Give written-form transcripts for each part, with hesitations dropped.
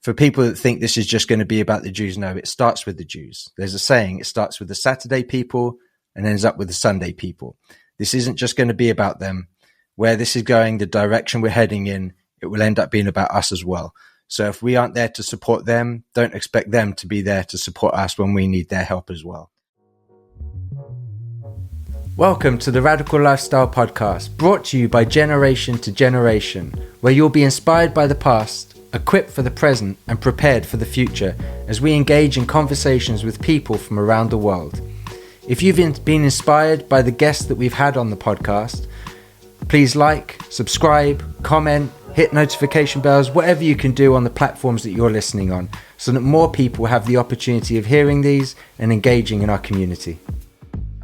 for people that think this is just going to be about the Jews, no, it starts with the Jews. There's a saying, it starts with the Saturday people and ends up with the Sunday people. This isn't just going to be about them. Where this is going, the direction we're heading in, it will end up being about us as well. So if we aren't there to support them, don't expect them to be there to support us when we need their help as well. Welcome to the Radical Lifestyle Podcast, brought to you by Generation to Generation, where you'll be inspired by the past, equipped for the present, and prepared for the future as we engage in conversations with people from around the world. If you've been inspired by the guests that we've had on the podcast, please like, subscribe, comment, hit notification bells, whatever you can do on the platforms that you're listening on, so that more people have the opportunity of hearing these and engaging in our community.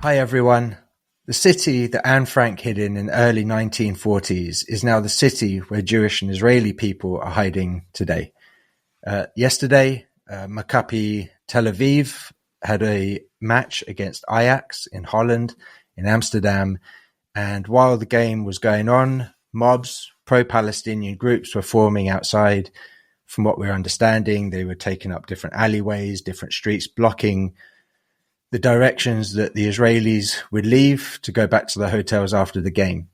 Hi everyone. The city that Anne Frank hid in the early 1940s is now the city where Jewish and Israeli people are hiding today. Yesterday, Maccabi Tel Aviv had a match against Ajax in Holland, in Amsterdam, and while the game was going on, mobs, pro-Palestinian groups were forming outside. From what we're understanding, they were taking up different alleyways, different streets, blocking the directions that the Israelis would leave to go back to the hotels after the game.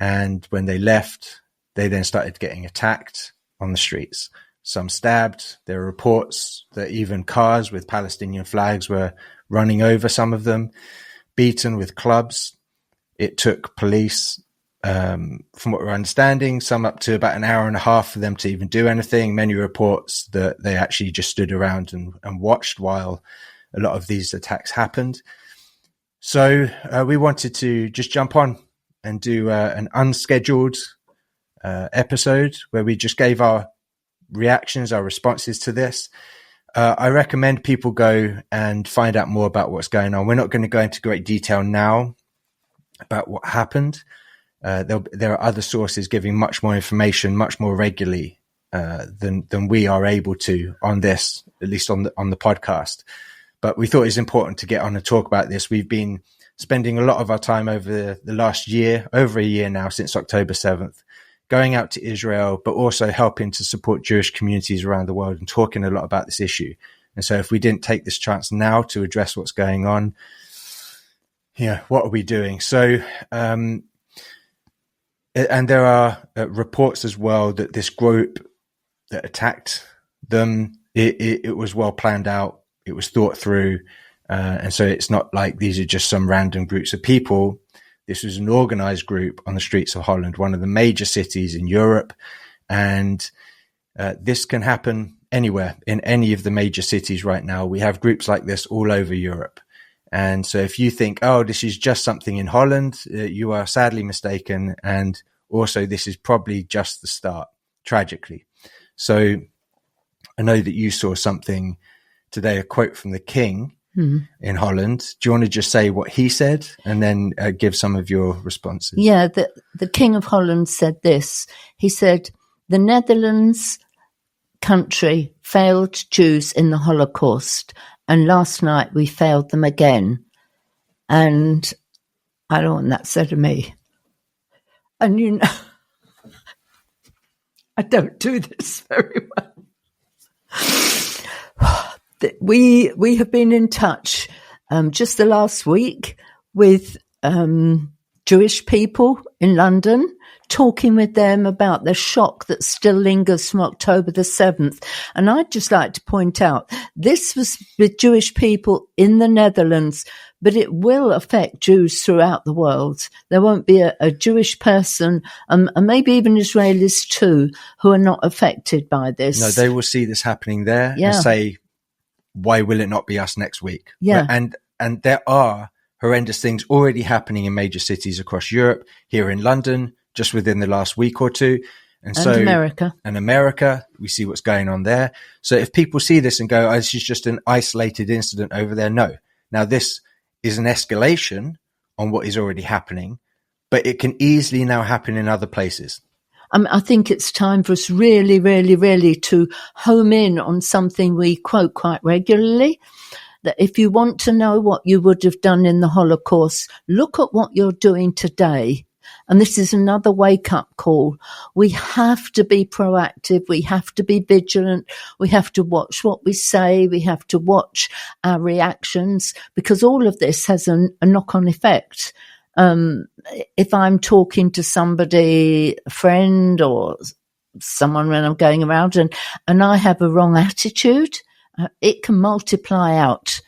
And when they left, they then started getting attacked on the streets. Some stabbed. There are reports that even cars with Palestinian flags were running over some of them, beaten with clubs. It took police, from what we're understanding, some up to about an hour and a half for them to even do anything. Many reports that they actually just stood around and watched while a lot of these attacks happened. So we wanted to just jump on and do an unscheduled episode where we just gave our reactions, our responses to this. I recommend people go and find out more about what's going on. We're not going to go into great detail now about what happened. There are other sources giving much more information, much more regularly than we are able to on this, at least on the podcast. But we thought it was important to get on and talk about this. We've been spending a lot of our time over the last year, over a year now, since October 7th, going out to Israel, but also helping to support Jewish communities around the world and talking a lot about this issue. And so if we didn't take this chance now to address what's going on, what are we doing? So, and there are reports as well that this group that attacked them, it was well planned out. It was thought through. And so it's not like these are just some random groups of people. This was an organized group on the streets of Holland, one of the major cities in Europe. And this can happen anywhere in any of the major cities right now. We have groups like this all over Europe. And so if you think, oh, this is just something in Holland, you are sadly mistaken. And also this is probably just the start, tragically. So I know that you saw something today, a quote from the king in Holland. Do you want to just say what he said and then give some of your responses? Yeah, the King of Holland said this. He said, the Netherlands country failed Jews in the Holocaust, and last night we failed them again. And I don't want that said of me. And you know, I don't do this very well. We have been in touch just the last week with Jewish people in London, talking with them about the shock that still lingers from October the 7th. And I'd just like to point out, this was with Jewish people in the Netherlands, but it will affect Jews throughout the world. There won't be a Jewish person, and maybe even Israelis too, who are not affected by this. No, they will see this happening there and say, why will it not be us next week? Yeah. And there are horrendous things already happening in major cities across Europe, here in London, just within the last week or two. And so America, we see what's going on there. So if people see this and go, oh, this is just an isolated incident over there, no. Now this is an escalation on what is already happening, but it can easily now happen in other places. I think it's time for us really, really, really to home in on something we quote quite regularly, that if you want to know what you would have done in the Holocaust, look at what you're doing today And this is another wake-up call. We have to be proactive. We have to be vigilant. We have to watch what we say. We have to watch our reactions, because all of this has a knock-on effect. If I'm talking to somebody, a friend or someone when I'm going around, and I have a wrong attitude, it can multiply out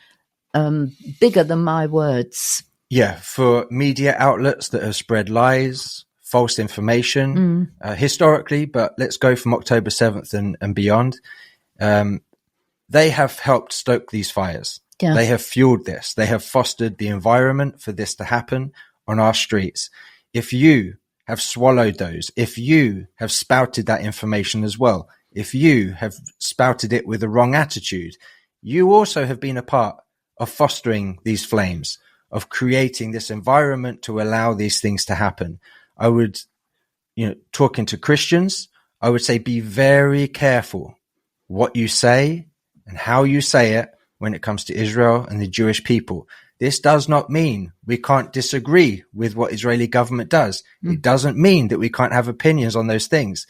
bigger than my words. Yeah, for media outlets that have spread lies, false information, historically, but let's go from October 7th and beyond. They have helped stoke these fires. Yeah. They have fueled this. They have fostered the environment for this to happen on our streets. If you have swallowed those, if you have spouted that information as well, if you have spouted it with the wrong attitude, you also have been a part of fostering these flames, of creating this environment to allow these things to happen. I would, talking to Christians, I would say be very careful what you say and how you say it when it comes to Israel and the Jewish people. This does not mean we can't disagree with what Israeli government does. It doesn't mean that we can't have opinions on those things.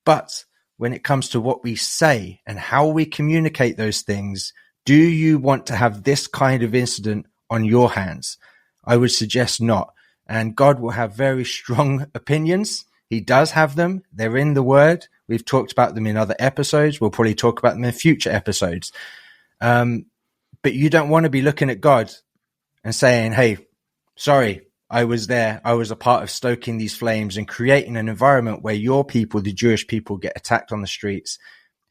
But when it comes to what we say and how we communicate those things, do you want to have this kind of incident on your hands? I would suggest not. And God will have very strong opinions. He does have them. They're in the Word. We've talked about them in other episodes. We'll probably talk about them in future episodes. But you don't want to be looking at God and saying, hey, sorry, I was there. I was a part of stoking these flames and creating an environment where your people, the Jewish people, get attacked on the streets.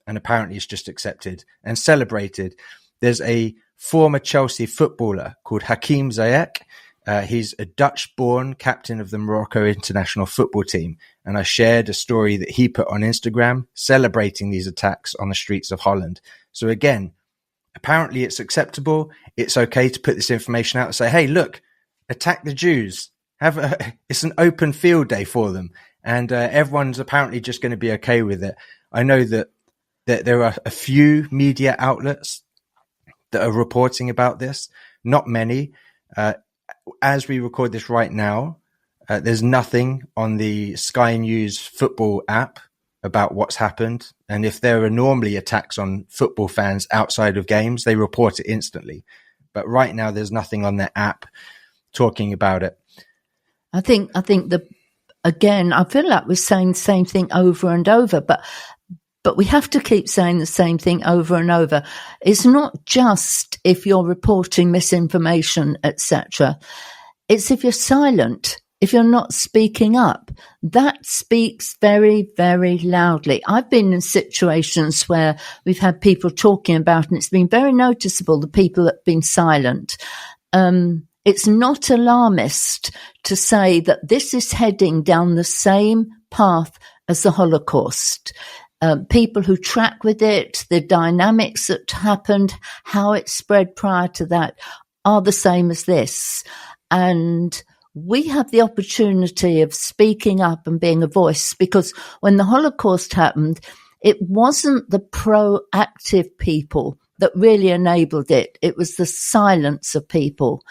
And apparently it's just accepted and celebrated. There's a former Chelsea footballer called Hakim Ziyech. He's a Dutch-born captain of the Morocco international football team. And I shared a story that he put on Instagram celebrating these attacks on the streets of Holland. So again, apparently it's acceptable. It's okay to put this information out and say, hey, look, attack the Jews. It's an open field day for them. And everyone's apparently just going to be okay with it. I know that there are a few media outlets that are reporting about this, not many. As we record this right now, there's nothing on the Sky News football app about what's happened. And if there are normally attacks on football fans outside of games, they report it instantly. But right now, there's nothing on their app talking about it. I think again, I feel like we're saying the same thing over and over, but we have to keep saying the same thing over and over. It's not just if you're reporting misinformation, etc. It's if you're silent, if you're not speaking up. That speaks very, very loudly. I've been in situations where we've had people talking about, and it's been very noticeable, the people that have been silent. It's not alarmist to say that this is heading down the same path as the Holocaust. People who track with it, the dynamics that happened, how it spread prior to that are the same as this. And we have the opportunity of speaking up and being a voice, because when the Holocaust happened, it wasn't the proactive people that really enabled it. It was the silence of people.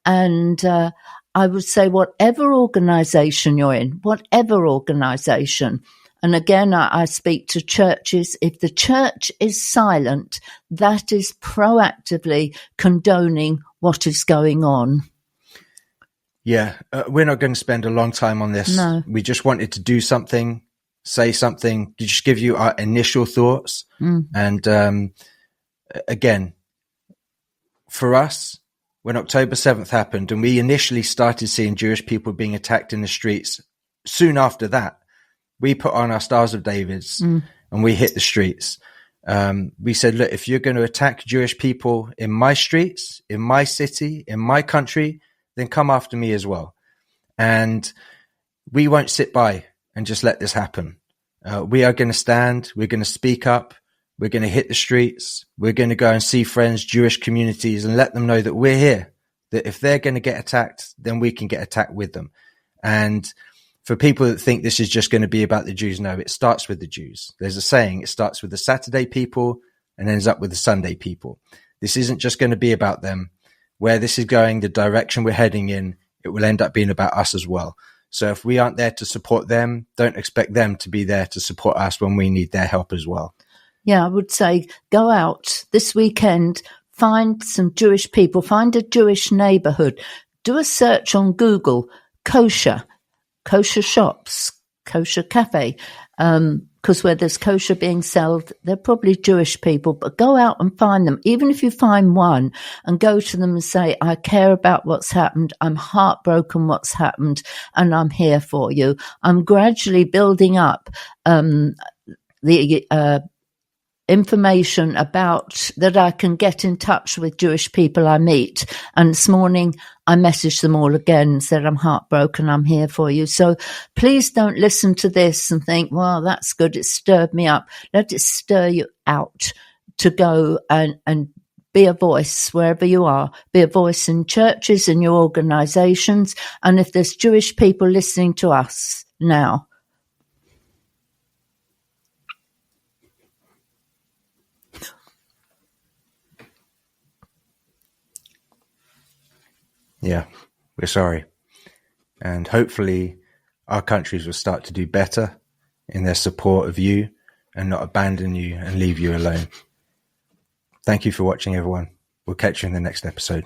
And I would say whatever organization you're in, and again, I speak to churches. If the church is silent, that is proactively condoning what is going on. Yeah, we're not going to spend a long time on this. No. We just wanted to do something, say something, to just give you our initial thoughts. And again, for us, when October 7th happened and we initially started seeing Jewish people being attacked in the streets, soon after that, we put on our Stars of Davids and we hit the streets. We said, look, if you're going to attack Jewish people in my streets, in my city, in my country, then come after me as well. And we won't sit by and just let this happen. We are going to stand. We're going to speak up. We're going to hit the streets. We're going to go and see friends, Jewish communities, and let them know that we're here, that if they're going to get attacked, then we can get attacked with them. And for people that think this is just going to be about the Jews, no, it starts with the Jews. There's a saying, it starts with the Saturday people and ends up with the Sunday people. This isn't just going to be about them. Where this is going, the direction we're heading in, it will end up being about us as well. So if we aren't there to support them, don't expect them to be there to support us when we need their help as well. Yeah, I would say go out this weekend, find some Jewish people, find a Jewish neighborhood, do a search on Google, kosher shops, kosher cafe, because where there's kosher being sold, they're probably Jewish people, but go out and find them. Even if you find one and go to them and say, I care about what's happened. I'm heartbroken what's happened and I'm here for you. I'm gradually building up, the information about that I can get in touch with Jewish people I meet. And this morning I messaged them all again and said, I'm heartbroken, I'm here for you. So please don't listen to this and think, well, that's good, it stirred me up. Let it stir you out to go and be a voice wherever you are. Be a voice in churches, in your organizations. And if there's Jewish people listening to us now, yeah, we're sorry. And hopefully our countries will start to do better in their support of you and not abandon you and leave you alone. Thank you for watching, everyone. We'll catch you in the next episode.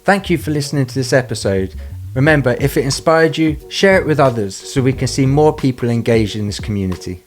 Thank you for listening to this episode. Remember, if it inspired you, share it with others so we can see more people engaged in this community.